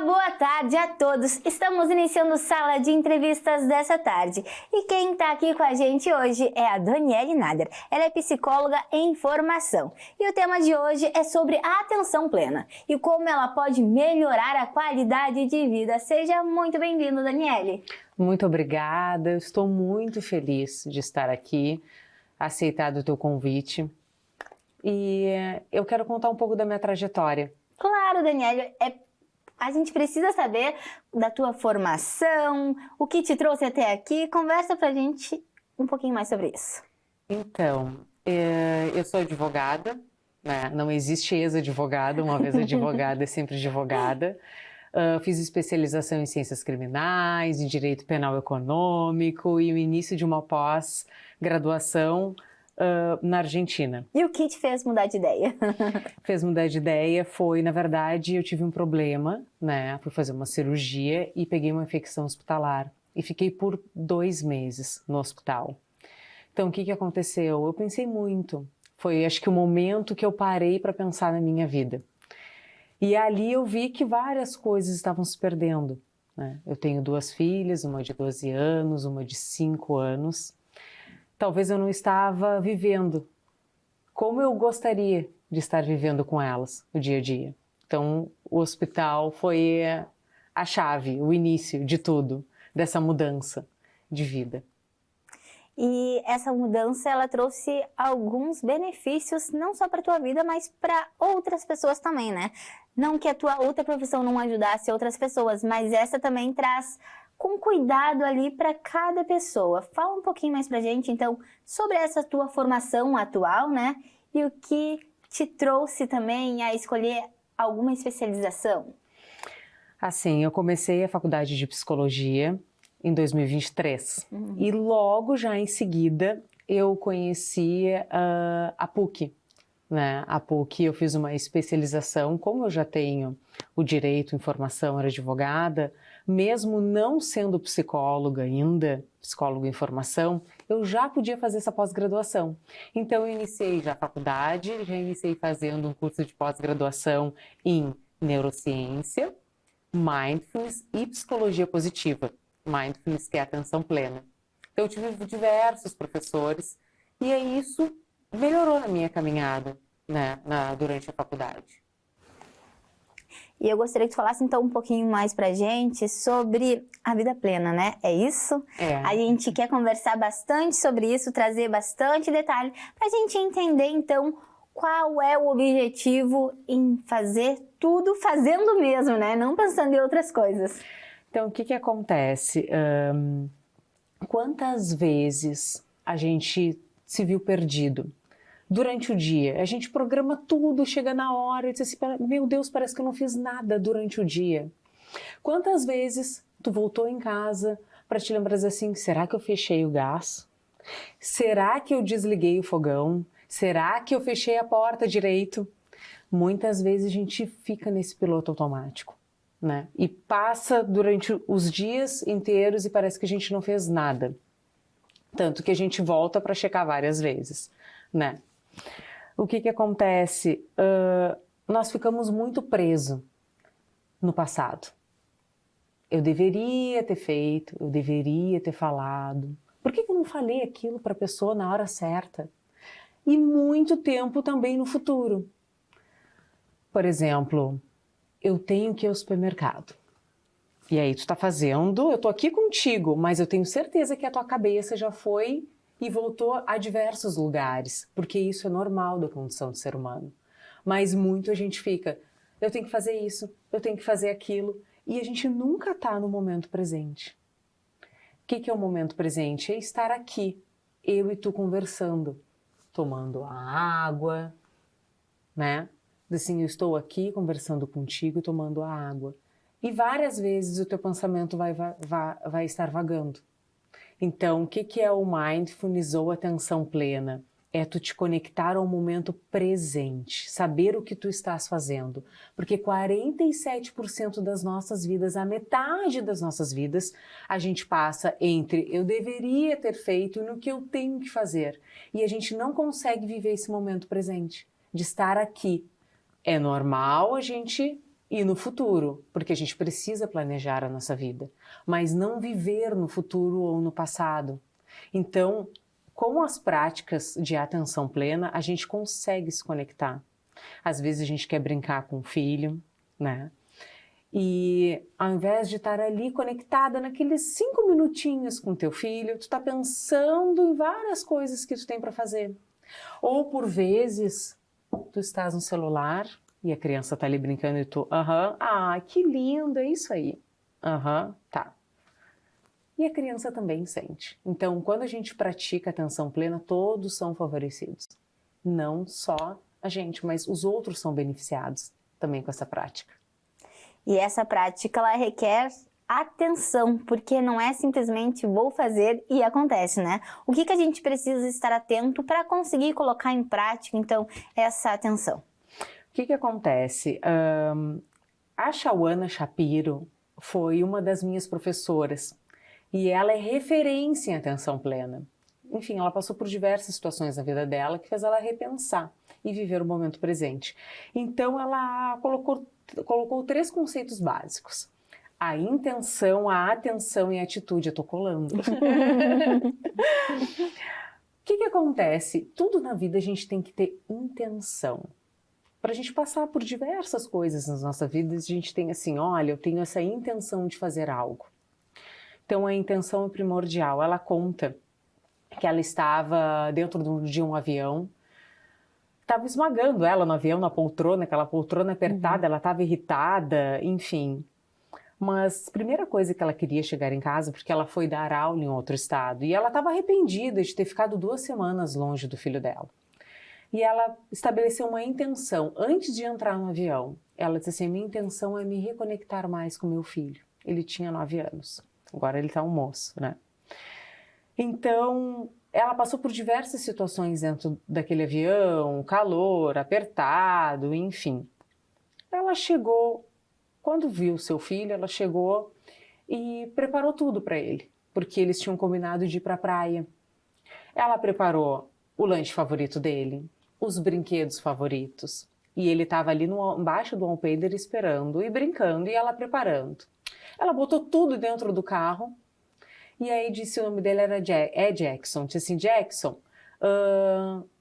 Olá, boa tarde a todos. Estamos iniciando Sala de Entrevistas dessa tarde. E quem está aqui com a gente hoje é a Daniele Nader. Ela é psicóloga em formação. E o tema de hoje é sobre a atenção plena e como ela pode melhorar a qualidade de vida. Seja muito bem-vindo, Daniele. Muito obrigada. Eu estou muito feliz de estar aqui, aceitado o teu convite. E eu quero contar um pouco da minha trajetória. Claro, Daniele. A gente precisa saber da tua formação, o que te trouxe até aqui. Conversa pra gente um pouquinho mais sobre isso. Então, eu sou advogada, né? Não existe ex-advogada, uma vez advogada é sempre advogada. Fiz especialização em ciências criminais, em direito penal econômico e o início de uma pós-graduação na Argentina. E o que te fez mudar de ideia? Fez mudar de ideia foi, na verdade, eu tive um problema, né? Fui fazer uma cirurgia e peguei uma infecção hospitalar. E fiquei por 2 meses no hospital. Então, o que aconteceu? Eu pensei muito. Foi, acho que o momento que eu parei para pensar na minha vida. E ali eu vi que várias coisas estavam se perdendo, né? Eu tenho 2 filhas, uma de 12 anos, uma de 5 anos. Talvez eu não estava vivendo como eu gostaria de estar vivendo com elas no dia a dia. Então, o hospital foi a chave, o início de tudo, dessa mudança de vida. E essa mudança, ela trouxe alguns benefícios, não só para a tua vida, mas para outras pessoas também, né? Não que a tua outra profissão não ajudasse outras pessoas, mas essa também traz com cuidado ali para cada pessoa. Fala um pouquinho mais pra gente, então, sobre essa tua formação atual, né? E o que te trouxe também a escolher alguma especialização? Assim, eu comecei a faculdade de psicologia em 2023. E logo já em seguida eu conheci a PUC, né? A PUC eu fiz uma especialização, como eu já tenho o direito, informação, era advogada, mesmo não sendo psicóloga ainda, psicóloga em formação, eu já podia fazer essa pós-graduação. Então eu iniciei já a faculdade, já iniciei fazendo um curso de pós-graduação em neurociência, mindfulness e psicologia positiva. Mindfulness, que é a atenção plena. Então eu tive diversos professores e aí isso melhorou na minha caminhada, né, durante a faculdade. E eu gostaria que tu falasse então um pouquinho mais pra gente sobre a vida plena, né? É isso? É. A gente quer conversar bastante sobre isso, trazer bastante detalhe pra gente entender então qual é o objetivo em fazer tudo fazendo mesmo, né? Não pensando em outras coisas. Então, o que acontece? Quantas vezes a gente se viu perdido durante o dia? A gente programa tudo, chega na hora e diz assim, meu Deus, parece que eu não fiz nada durante o dia. Quantas vezes tu voltou em casa para te lembrar assim, será que eu fechei o gás? Será que eu desliguei o fogão? Será que eu fechei a porta direito? Muitas vezes a gente fica nesse piloto automático, né? E passa durante os dias inteiros e parece que a gente não fez nada. Tanto que a gente volta para checar várias vezes, né? O que acontece? Nós ficamos muito presos no passado. Eu deveria ter feito, eu deveria ter falado. Por que eu não falei aquilo para a pessoa na hora certa? E muito tempo também no futuro. Por exemplo, eu tenho que ir ao supermercado. E aí tu tá fazendo, eu tô aqui contigo, mas eu tenho certeza que a tua cabeça já foi e voltou a diversos lugares, porque isso é normal da condição do ser humano. Mas muito a gente fica, eu tenho que fazer isso, eu tenho que fazer aquilo, e a gente nunca tá no momento presente. O que é o momento presente? É estar aqui, eu e tu conversando, tomando água, né? Assim, eu estou aqui conversando contigo, tomando a água. E várias vezes o teu pensamento vai estar vagando. Então, o que é o mindfulness ou atenção plena? É tu te conectar ao momento presente, saber o que tu estás fazendo. Porque 47% das nossas vidas, a metade das nossas vidas, a gente passa entre eu deveria ter feito e no que eu tenho que fazer. E a gente não consegue viver esse momento presente, de estar aqui. É normal a gente e no futuro, porque a gente precisa planejar a nossa vida, mas não viver no futuro ou no passado. Então, com as práticas de atenção plena, a gente consegue se conectar. Às vezes a gente quer brincar com o filho, né? E ao invés de estar ali conectada naqueles 5 minutinhos com teu filho, tu está pensando em várias coisas que tu tem para fazer. Ou por vezes, tu estás no celular e a criança está ali brincando e tu, que lindo, é isso aí. Tá. E a criança também sente. Então, quando a gente pratica atenção plena, todos são favorecidos. Não só a gente, mas os outros são beneficiados também com essa prática. E essa prática, ela requer atenção, porque não é simplesmente vou fazer e acontece, né? O que a gente precisa estar atento para conseguir colocar em prática, então, essa atenção? O que acontece? A Shawana Shapiro foi uma das minhas professoras e ela é referência em atenção plena. Enfim, ela passou por diversas situações na vida dela que fez ela repensar e viver o momento presente. Então, ela colocou 3 conceitos básicos. A intenção, a atenção e a atitude. Eu tô colando. O que acontece? Tudo na vida a gente tem que ter intenção. Para a gente passar por diversas coisas nas nossas vidas, a gente tem assim, olha, eu tenho essa intenção de fazer algo. Então, a intenção é primordial. Ela conta que ela estava dentro de um avião, estava esmagando ela no avião, na poltrona, aquela poltrona apertada, ela estava irritada, enfim. Mas a primeira coisa que ela queria chegar em casa, porque ela foi dar aula em outro estado, e ela estava arrependida de ter ficado 2 semanas longe do filho dela. E ela estabeleceu uma intenção, antes de entrar no avião, ela disse assim, minha intenção é me reconectar mais com meu filho. Ele tinha 9 anos, agora ele está um moço, né? Então, ela passou por diversas situações dentro daquele avião, calor, apertado, enfim. Ela chegou, quando viu seu filho, ela chegou e preparou tudo para ele, porque eles tinham combinado de ir para a praia. Ela preparou o lanche favorito dele, os brinquedos favoritos, e ele estava ali embaixo do Alpender esperando e brincando, e ela preparando. Ela botou tudo dentro do carro. E aí disse, o nome dele era Jackson. Disse assim, Jackson,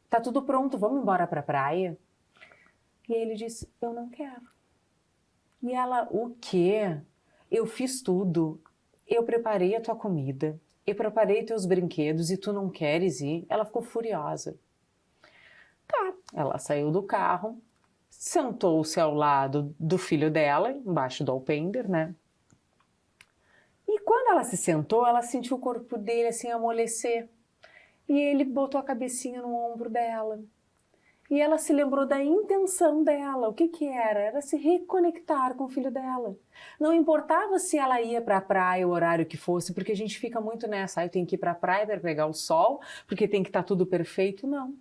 tá tudo pronto, vamos embora pra praia? E ele disse, eu não quero. E ela, o quê? Eu fiz tudo. Eu preparei a tua comida. Eu preparei teus brinquedos e tu não queres ir? Ela ficou furiosa. Tá, ela saiu do carro, sentou-se ao lado do filho dela, embaixo do Alpender, né? E quando ela se sentou, ela sentiu o corpo dele assim amolecer. E ele botou a cabecinha no ombro dela. E ela se lembrou da intenção dela. O que era? Era se reconectar com o filho dela. Não importava se ela ia para a praia, o horário que fosse, porque a gente fica muito nessa. Eu tenho que ir para a praia para pegar o sol, porque tem que estar tudo perfeito. Não.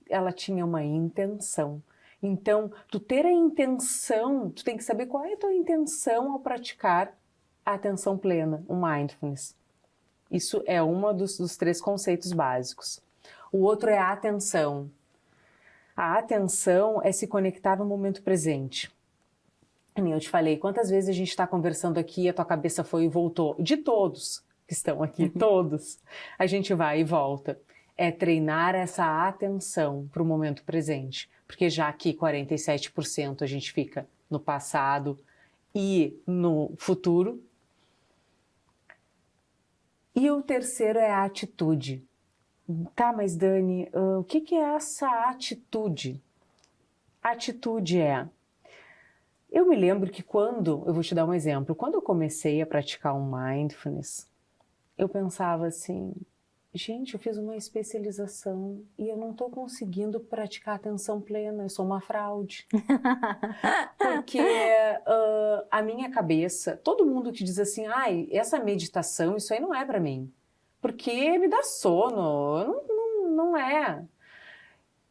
Ela tinha uma intenção. Então, tu ter a intenção, tu tem que saber qual é a tua intenção ao praticar a atenção plena, o mindfulness. Isso é um dos 3 conceitos básicos. O outro é a atenção. A atenção é se conectar no momento presente. Como eu te falei, quantas vezes a gente está conversando aqui e a tua cabeça foi e voltou? De todos que estão aqui, todos. A gente vai e volta. É treinar essa atenção para o momento presente. Porque já aqui 47% a gente fica no passado e no futuro. E o terceiro é a atitude. Tá, mas Dani, o que é essa atitude? Atitude é... Eu me lembro que eu vou te dar um exemplo, quando eu comecei a praticar um mindfulness, eu pensava assim, gente, eu fiz uma especialização e eu não estou conseguindo praticar atenção plena, eu sou uma fraude. Porque a minha cabeça, todo mundo que diz assim, ai, essa meditação, isso aí não é para mim. Porque me dá sono, não é.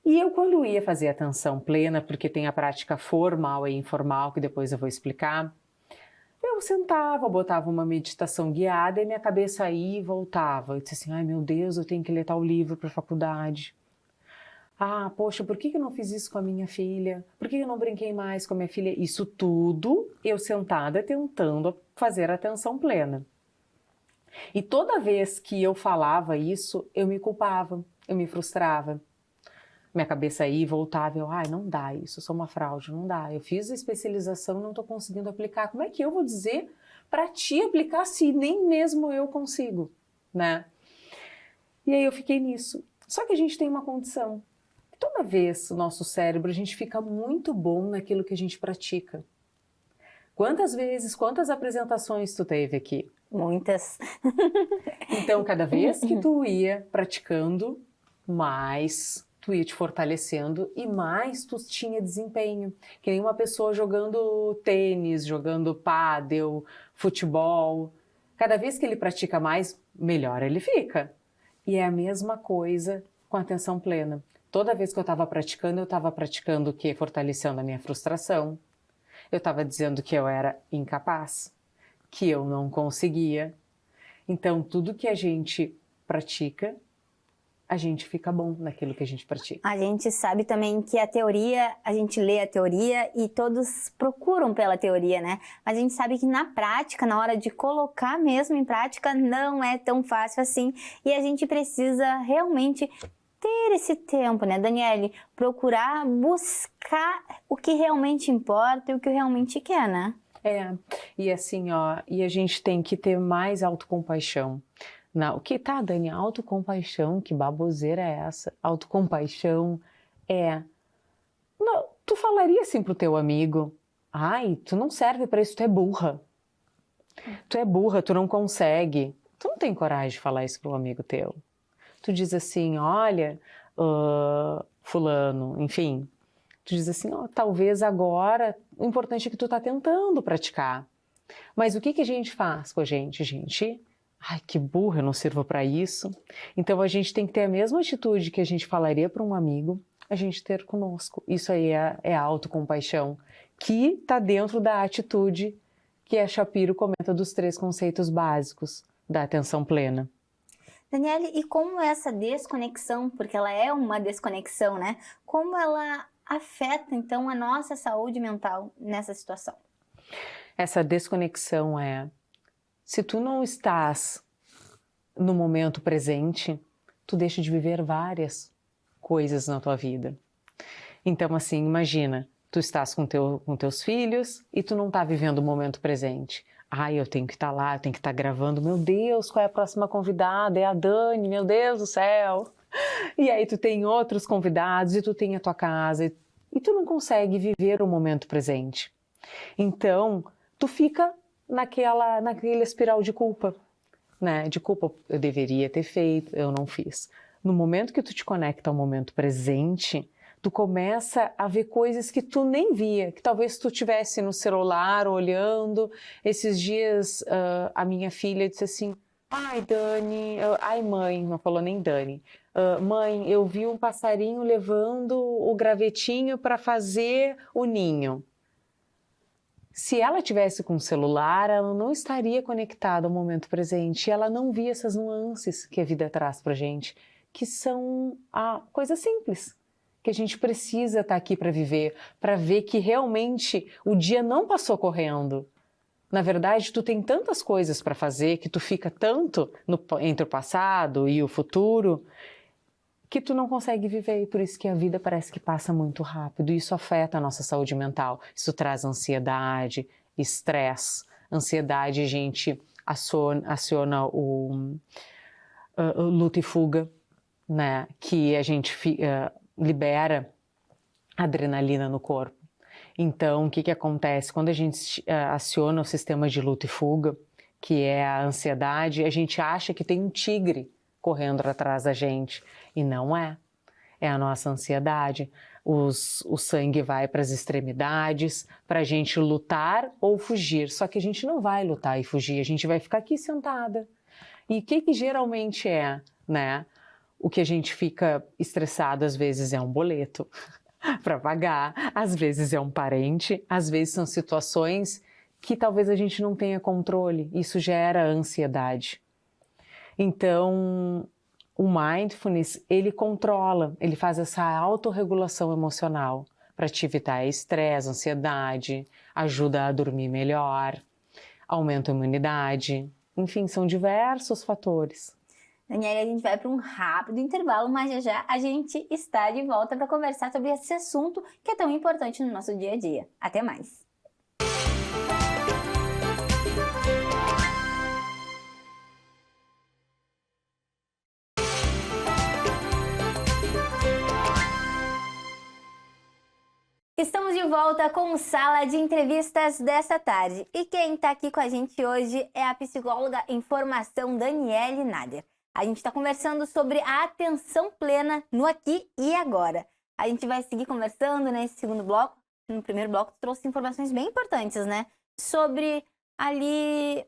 E eu, quando ia fazer atenção plena, porque tem a prática formal e informal, que depois eu vou explicar, eu sentava, botava uma meditação guiada e minha cabeça ia e voltava. Eu disse assim, ai meu Deus, eu tenho que ler tal livro para a faculdade. Ah, poxa, por que eu não fiz isso com a minha filha? Por que eu não brinquei mais com a minha filha? Isso tudo eu sentada tentando fazer atenção plena. E toda vez que eu falava isso, eu me culpava, eu me frustrava. Minha cabeça ia e voltava, ai, não dá isso, eu sou uma fraude, não dá. Eu fiz a especialização e não estou conseguindo aplicar. Como é que eu vou dizer para ti aplicar se nem mesmo eu consigo, né? E aí eu fiquei nisso. Só que a gente tem uma condição. Toda vez o nosso cérebro, a gente fica muito bom naquilo que a gente pratica. Quantas vezes, quantas apresentações tu teve aqui? Muitas. Então, cada vez que tu ia praticando, mais tu ia te fortalecendo e mais tu tinha desempenho. Que nem uma pessoa jogando tênis, jogando pádel, futebol. Cada vez que ele pratica mais, melhor ele fica. E é a mesma coisa com a atenção plena. Toda vez que eu estava praticando o quê? Fortalecendo a minha frustração. Eu estava dizendo que eu era incapaz, que eu não conseguia. Então, tudo que a gente pratica, a gente fica bom naquilo que a gente pratica. A gente sabe também que a teoria, a gente lê a teoria e todos procuram pela teoria, né? Mas a gente sabe que na prática, na hora de colocar mesmo em prática, não é tão fácil assim. E a gente precisa realmente ter esse tempo, né, Daniele? Procurar buscar o que realmente importa e o que realmente quer, né? E assim, e a gente tem que ter mais autocompaixão. O que tá, Dani? Autocompaixão, que baboseira é essa? Autocompaixão Não, tu falaria assim pro teu amigo, ai, tu não serve para isso, tu é burra. Tu é burra, tu não consegue. Tu não tem coragem de falar isso pro amigo teu. Tu diz assim, olha, fulano, enfim. Tu diz assim, talvez agora, o importante é que tu tá tentando praticar. Mas o que a gente faz com a gente? Ai, que burra, eu não sirvo para isso. Então a gente tem que ter a mesma atitude que a gente falaria para um amigo, a gente ter conosco. Isso aí é a autocompaixão, que está dentro da atitude que a Shapiro comenta dos 3 conceitos básicos da atenção plena. Daniele, e como essa desconexão, porque ela é uma desconexão, né? Como ela afeta, então, a nossa saúde mental nessa situação? Essa desconexão se tu não estás no momento presente, tu deixa de viver várias coisas na tua vida. Então, assim, imagina, tu estás com teus filhos e tu não tá vivendo o momento presente. Ai, eu tenho que estar lá, eu tenho que estar gravando. Meu Deus, qual é a próxima convidada? É a Dani, meu Deus do céu. E aí tu tem outros convidados e tu tem a tua casa e tu não consegue viver o momento presente. Então, tu fica naquele espiral de culpa, né? De culpa, eu deveria ter feito, eu não fiz. No momento que tu te conecta ao momento presente, tu começa a ver coisas que tu nem via, que talvez tu tivesse no celular olhando. Esses dias a minha filha disse assim, ai Dani, ai mãe, não falou nem Dani, mãe, eu vi um passarinho levando o gravetinho para fazer o ninho. Se ela tivesse com o celular, ela não estaria conectada ao momento presente. Ela não via essas nuances que a vida traz pra gente, que são coisas simples, que a gente precisa estar aqui para viver, para ver que realmente o dia não passou correndo. Na verdade, tu tem tantas coisas para fazer, que tu fica tanto entre o passado e o futuro, que tu não consegue viver, e por isso que a vida parece que passa muito rápido, e isso afeta a nossa saúde mental. Isso traz ansiedade, estresse. Ansiedade, a gente aciona o luta e fuga, né? Que a gente libera adrenalina no corpo. Então, o que acontece? Quando a gente aciona o sistema de luta e fuga, que é a ansiedade, a gente acha que tem um tigre correndo atrás da gente, e não é. É a nossa ansiedade. O sangue vai para as extremidades, para a gente lutar ou fugir. Só que a gente não vai lutar e fugir, a gente vai ficar aqui sentada. E o que geralmente né? O que a gente fica estressado às vezes é um boleto para pagar, às vezes é um parente, às vezes são situações que talvez a gente não tenha controle. Isso gera ansiedade. Então, O mindfulness, ele controla, ele faz essa autorregulação emocional para te evitar estresse, ansiedade, ajuda a dormir melhor, aumenta a imunidade, enfim, são diversos fatores. Daniela, a gente vai para um rápido intervalo, mas já já a gente está de volta para conversar sobre esse assunto que é tão importante no nosso dia a dia. Até mais! Estamos de volta com Sala de Entrevistas dessa tarde. E quem está aqui com a gente hoje é a psicóloga em formação Daniele Nader. A gente está conversando sobre a atenção plena no aqui e agora. A gente vai seguir conversando nesse segundo bloco. No primeiro bloco, trouxe informações bem importantes, né? Sobre ali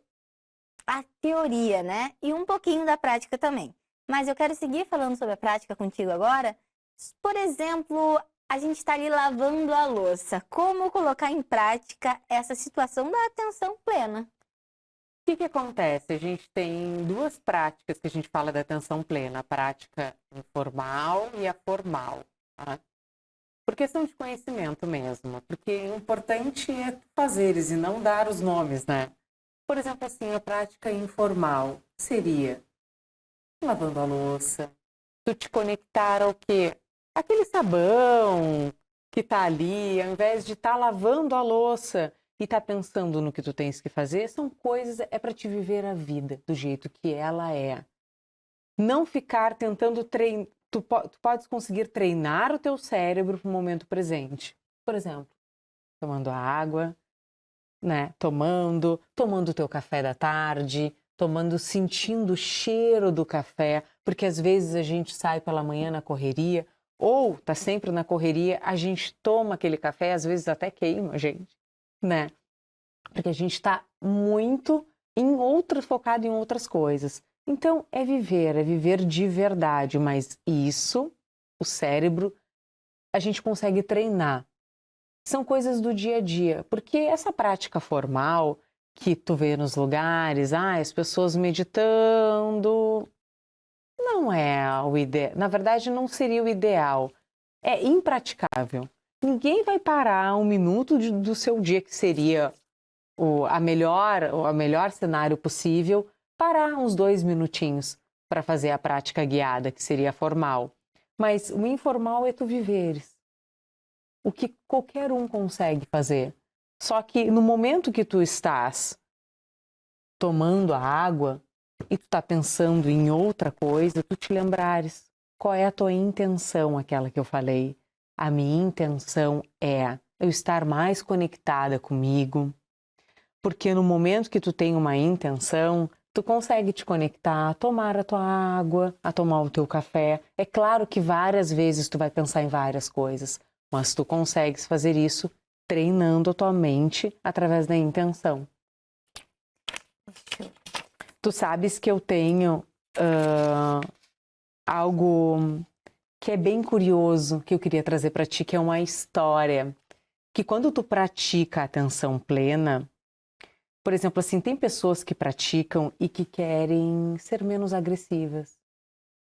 a teoria, né? E um pouquinho da prática também. Mas eu quero seguir falando sobre a prática contigo agora. Por exemplo, a gente está ali lavando a louça. Como colocar em prática essa situação da atenção plena? O que acontece? A gente tem duas práticas que a gente fala da atenção plena. A prática informal e a formal. Tá? Por questão de conhecimento mesmo. Porque o importante é tu fazeres e não dar os nomes, né? Por exemplo, assim, a prática informal seria lavando a louça. Tu te conectar ao quê? Aquele sabão que tá ali, ao invés de estar lavando a louça e tá pensando no que tu tens que fazer, são coisas, é para te viver a vida do jeito que ela é. Não ficar tentando treinar, tu podes conseguir treinar o teu cérebro para o momento presente. Por exemplo, tomando água, né? Tomando o teu café da tarde, sentindo o cheiro do café, porque às vezes a gente sai pela manhã na correria, ou tá sempre na correria, a gente toma aquele café, às vezes até queima a gente, né? Porque a gente está muito focado em outras coisas. Então, é viver de verdade, mas isso, o cérebro, a gente consegue treinar. São coisas do dia a dia, porque essa prática formal que tu vê nos lugares, as pessoas meditando, não é o ideal. Na verdade, não seria o ideal. É impraticável. Ninguém vai parar um minuto do seu dia, que seria o melhor cenário possível, parar uns 2 minutinhos para fazer a prática guiada, que seria formal. Mas o informal é tu viveres. O que qualquer um consegue fazer. Só que no momento que tu estás tomando a água e tu tá pensando em outra coisa, tu te lembrares qual é a tua intenção, aquela que eu falei. A minha intenção é eu estar mais conectada comigo, porque no momento que tu tem uma intenção, tu consegue te conectar a tomar a tua água, a tomar o teu café. É claro que várias vezes tu vai pensar em várias coisas, mas tu consegues fazer isso treinando a tua mente através da intenção. Tu sabes que eu tenho algo que é bem curioso, que eu queria trazer para ti, que é uma história. Que quando tu pratica a atenção plena, por exemplo, assim, tem pessoas que praticam e que querem ser menos agressivas.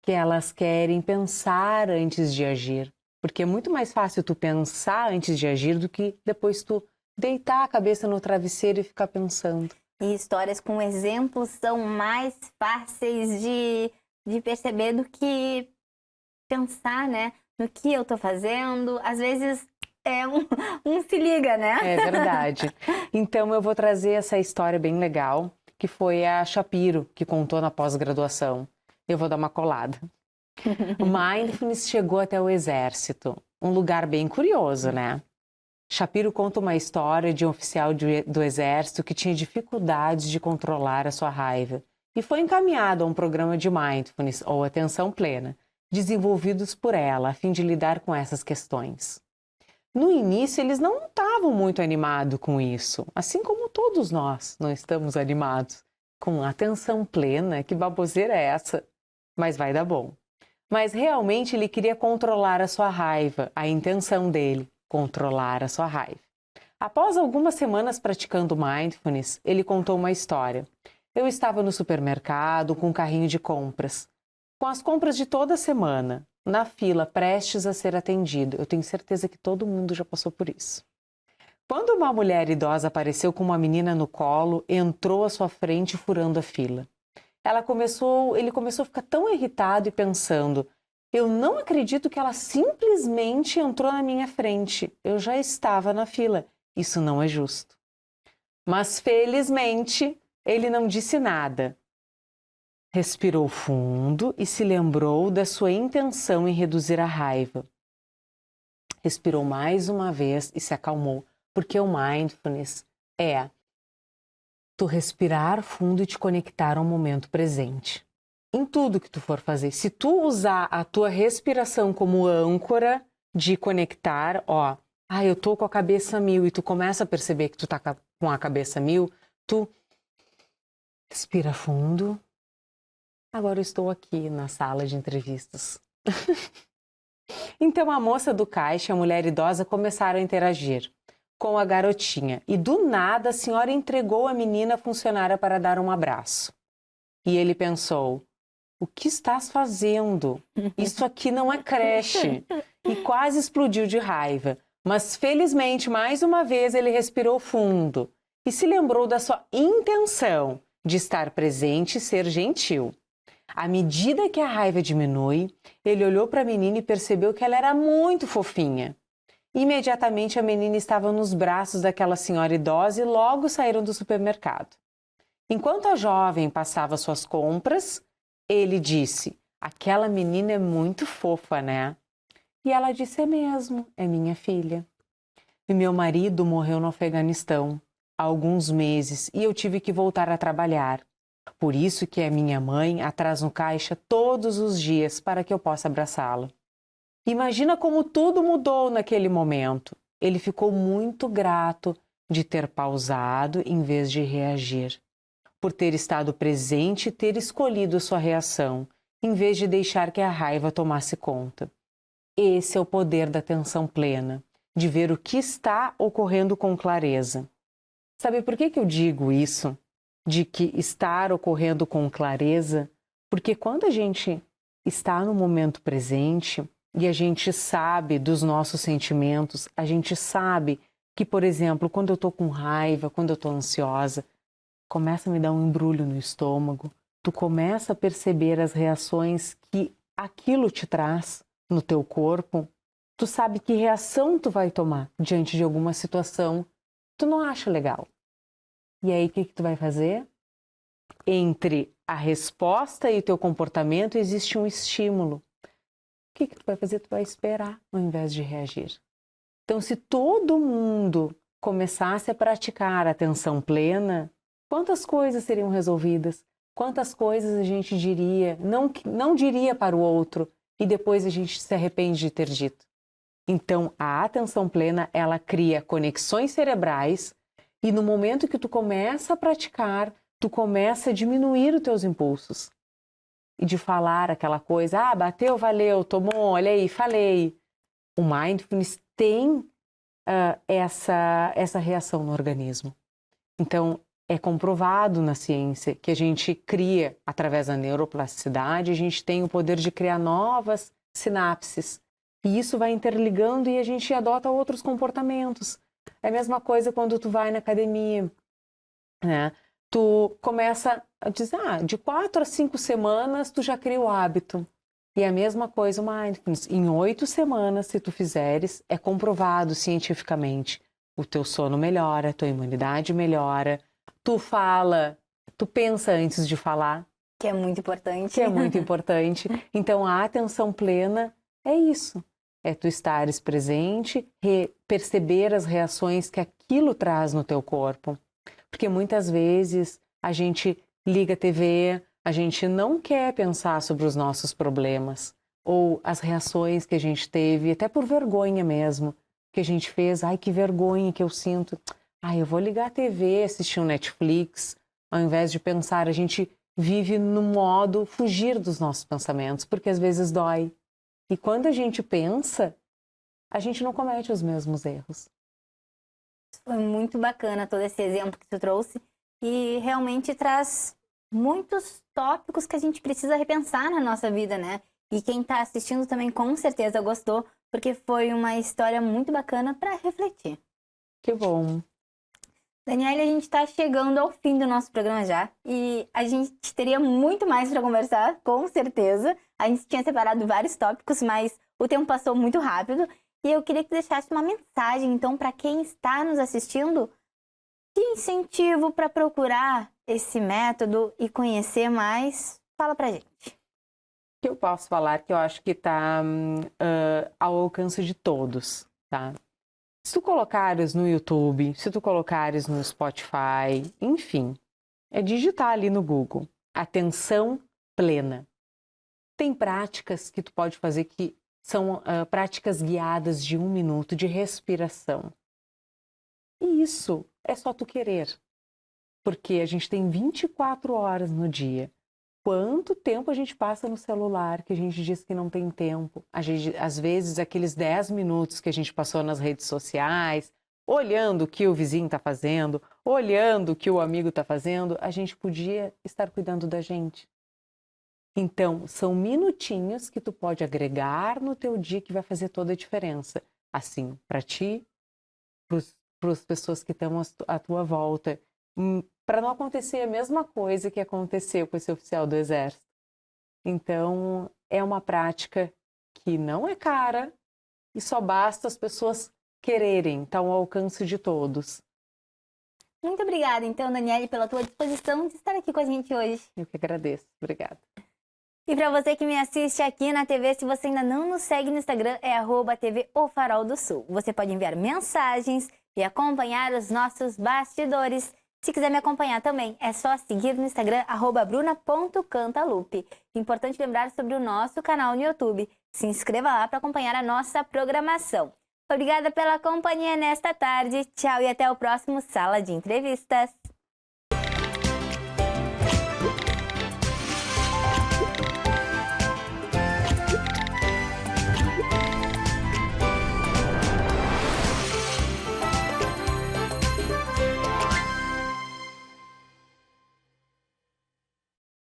Que elas querem pensar antes de agir. Porque é muito mais fácil tu pensar antes de agir do que depois tu deitar a cabeça no travesseiro e ficar pensando. E histórias com exemplos são mais fáceis de perceber do que pensar, né? No que eu tô fazendo. Às vezes é um se liga, né? É verdade. Então eu vou trazer essa história bem legal, que foi a Shapiro, que contou na pós-graduação. Eu vou dar uma colada. O Mindfulness chegou até o exército. Um lugar bem curioso, né? Shapiro conta uma história de um oficial do exército que tinha dificuldades de controlar a sua raiva e foi encaminhado a um programa de Mindfulness, ou atenção plena, desenvolvidos por ela a fim de lidar com essas questões. No início, eles não estavam muito animados com isso, assim como todos nós não estamos animados com atenção plena. Que baboseira é essa? Mas vai dar bom. Mas realmente ele queria controlar a sua raiva, a intenção dele, controlar a sua raiva. Após algumas semanas praticando Mindfulness, ele contou uma história. Eu estava no supermercado com um carrinho de compras. com as compras de toda semana, na fila, prestes a ser atendido. Eu tenho certeza que todo mundo já passou por isso. Quando uma mulher idosa apareceu com uma menina no colo, entrou à sua frente furando a fila. Ele começou a ficar tão irritado e pensando: eu não acredito que ela simplesmente entrou na minha frente. Eu já estava na fila. Isso não é justo. Mas felizmente ele não disse nada. Respirou fundo e se lembrou da sua intenção em reduzir a raiva. Respirou mais uma vez e se acalmou, porque o mindfulness é tu respirar fundo e te conectar ao momento presente. Em tudo que tu for fazer, se tu usar a tua respiração como âncora de conectar, eu tô com a cabeça mil, e tu começa a perceber que tu tá com a cabeça mil, tu respira fundo. Agora eu estou aqui na sala de entrevistas. Então a moça do caixa e a mulher idosa começaram a interagir com a garotinha. E do nada a senhora entregou a menina funcionária para dar um abraço. E ele pensou: o que estás fazendo? Isso aqui não é creche. E quase explodiu de raiva. Mas felizmente, mais uma vez, ele respirou fundo e se lembrou da sua intenção de estar presente e ser gentil. À medida que a raiva diminui, ele olhou para a menina e percebeu que ela era muito fofinha. Imediatamente a menina estava nos braços daquela senhora idosa e logo saíram do supermercado. Enquanto a jovem passava suas compras, ele disse: aquela menina é muito fofa, né? E ela disse: é mesmo, é minha filha. E meu marido morreu no Afeganistão há alguns meses e eu tive que voltar a trabalhar. Por isso que a minha mãe atrás no caixa todos os dias para que eu possa abraçá-la. Imagina como tudo mudou naquele momento. Ele ficou muito grato de ter pausado em vez de reagir, por ter estado presente e ter escolhido sua reação, em vez de deixar que a raiva tomasse conta. Esse é o poder da atenção plena, de ver o que está ocorrendo com clareza. Sabe por que eu digo isso? De que estar ocorrendo com clareza? Porque quando a gente está no momento presente e a gente sabe dos nossos sentimentos, a gente sabe que, por exemplo, quando eu estou com raiva, quando eu estou ansiosa, começa a me dar um embrulho no estômago, tu começa a perceber as reações que aquilo te traz no teu corpo, tu sabe que reação tu vai tomar diante de alguma situação, tu não acha legal. E aí o que tu vai fazer? Entre a resposta e o teu comportamento existe um estímulo. O que tu vai fazer? Tu vai esperar ao invés de reagir. Então, se todo mundo começasse a praticar a atenção plena, quantas coisas seriam resolvidas? Quantas coisas a gente diria, não diria para o outro e depois a gente se arrepende de ter dito. Então, a atenção plena, ela cria conexões cerebrais e no momento que tu começa a praticar, tu começa a diminuir os teus impulsos. E de falar aquela coisa, bateu, valeu, tomou, olha aí, falei. O mindfulness tem essa reação no organismo. Então, é comprovado na ciência que a gente cria, através da neuroplasticidade, a gente tem o poder de criar novas sinapses. E isso vai interligando e a gente adota outros comportamentos. É a mesma coisa quando tu vai na academia, né? Tu começa a dizer, de 4 a 5 semanas tu já cria o hábito. E é a mesma coisa o mindfulness. Em 8 semanas, se tu fizeres, é comprovado cientificamente. O teu sono melhora, a tua imunidade melhora. Tu fala, tu pensa antes de falar. Que é muito importante. Que é muito importante. Então, a atenção plena é isso. É tu estares presente, perceber as reações que aquilo traz no teu corpo. Porque muitas vezes a gente liga a TV, a gente não quer pensar sobre os nossos problemas ou as reações que a gente teve, até por vergonha mesmo, que a gente fez. Que vergonha que eu sinto. Eu vou ligar a TV, assistir um Netflix, ao invés de pensar. A gente vive no modo fugir dos nossos pensamentos, porque às vezes dói. E quando a gente pensa, a gente não comete os mesmos erros. Foi muito bacana todo esse exemplo que tu trouxe e realmente traz muitos tópicos que a gente precisa repensar na nossa vida, né? E quem está assistindo também com certeza gostou, porque foi uma história muito bacana para refletir. Que bom. Daniela, a gente está chegando ao fim do nosso programa já, e a gente teria muito mais para conversar, com certeza. A gente tinha separado vários tópicos, mas o tempo passou muito rápido, e eu queria que deixasse uma mensagem, então, para quem está nos assistindo, de incentivo para procurar esse método e conhecer mais. Fala pra gente. O que eu posso falar que eu acho que está ao alcance de todos, tá? Se tu colocares no YouTube, se tu colocares no Spotify, enfim, é digitar ali no Google, atenção plena. Tem práticas que tu pode fazer que são práticas guiadas de 1 minuto de respiração. E isso é só tu querer, porque a gente tem 24 horas no dia. Quanto tempo a gente passa no celular, que a gente diz que não tem tempo? Às vezes, aqueles 10 minutos que a gente passou nas redes sociais, olhando o que o vizinho está fazendo, olhando o que o amigo está fazendo, a gente podia estar cuidando da gente. Então, são minutinhos que tu pode agregar no teu dia que vai fazer toda a diferença. Assim, para ti, para as pessoas que estão à tua volta, para não acontecer a mesma coisa que aconteceu com esse oficial do Exército. Então, é uma prática que não é cara e só basta as pessoas quererem, está ao alcance de todos. Muito obrigada, então, Daniele, pela tua disposição de estar aqui com a gente hoje. Eu que agradeço. Obrigada. E para você que me assiste aqui na TV, se você ainda não nos segue no Instagram, é @TV O Farol do Sul. Você pode enviar mensagens e acompanhar os nossos bastidores. Se quiser me acompanhar também, é só seguir no Instagram, @bruna.cantalupe. Importante lembrar sobre o nosso canal no YouTube. Se inscreva lá para acompanhar a nossa programação. Obrigada pela companhia nesta tarde. Tchau e até o próximo Sala de Entrevistas.